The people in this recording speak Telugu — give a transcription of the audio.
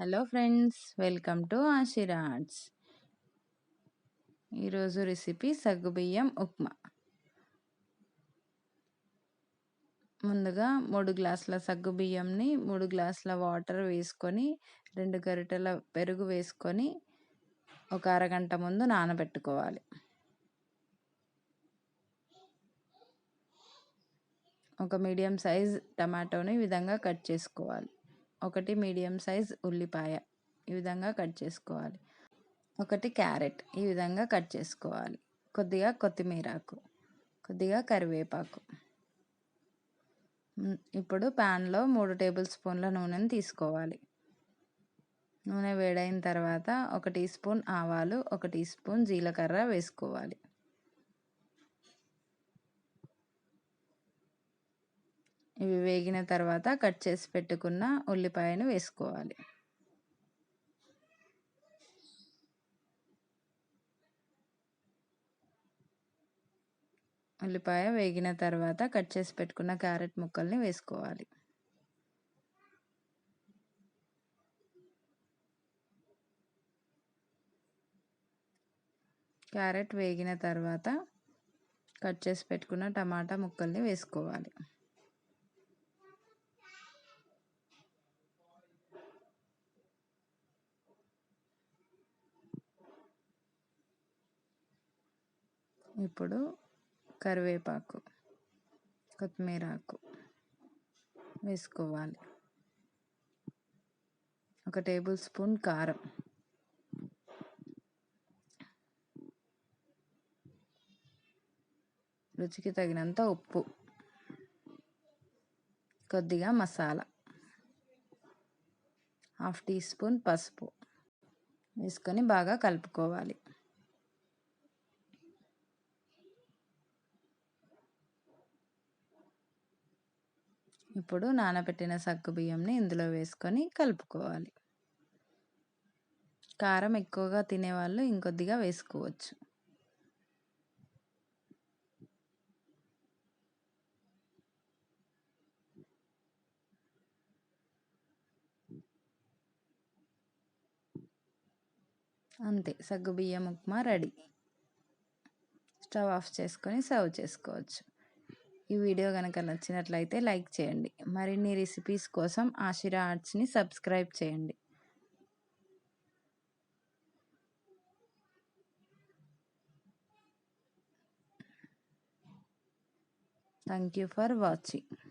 Hello friends, welcome to Ashira arts. ఈరోజు రెసిపీ సగ్గు బియ్యం ఉప్మా. ముందుగా 3 గ్లాసుల సగ్గు బియ్యంని 3 గ్లాసుల వాటర్ వేసుకొని 2 గరిటెల పెరుగు వేసుకొని ఒక అరగంట ముందు నానబెట్టుకోవాలి. ఒక మీడియం సైజ్ టమాటోని ఈ విధంగా కట్ చేసుకోవాలి. ఒకటి మీడియం సైజ్ ఉల్లిపాయ ఈ విధంగా కట్ చేసుకోవాలి. ఒకటి క్యారెట్ ఈ విధంగా కట్ చేసుకోవాలి. కొద్దిగా కొత్తిమీరాకు, కొద్దిగా కరివేపాకు. ఇప్పుడు ప్యాన్లో 3 టేబుల్ స్పూన్ల నూనెను తీసుకోవాలి. నూనె వేడైన తర్వాత 1 టీ స్పూన్ ఆవాలు, 1 టీ స్పూన్ జీలకర్ర వేసుకోవాలి. ఇవి వేగిన తర్వాత కట్ చేసి పెట్టుకున్న ఉల్లిపాయను వేసుకోవాలి. ఉల్లిపాయ వేగిన తర్వాత కట్ చేసి పెట్టుకున్న క్యారెట్ ముక్కల్ని వేసుకోవాలి. క్యారెట్ వేగిన తర్వాత కట్ చేసి పెట్టుకున్న టమాటా ముక్కల్ని వేసుకోవాలి. ఇప్పుడు కరివేపాకు, కొత్తిమీరాకు వేసుకోవాలి. 1 టేబుల్ స్పూన్ కారం, రుచికి తగినంత ఉప్పు, కొద్దిగా మసాలా, 1/2 టీ స్పూన్ పసుపు వేసుకొని బాగా కలుపుకోవాలి. ఇప్పుడు నానబెట్టిన సగ్గు బియ్యంని ఇందులో వేసుకొని కలుపుకోవాలి. కారం ఎక్కువగా తినేవాళ్ళు ఇంకొద్దిగా వేసుకోవచ్చు. అంతే, సగ్గు బియ్యం ఉప్మా రెడీ. స్టవ్ ఆఫ్ చేసుకొని సర్వ్ చేసుకోవచ్చు. ఈ వీడియో కనుక నచ్చినట్లయితే లైక్ చేయండి. మరిన్ని రెసిపీస్ కోసం ఆషిరా ఆర్ట్స్ని సబ్స్క్రైబ్ చేయండి. Thank you for watching.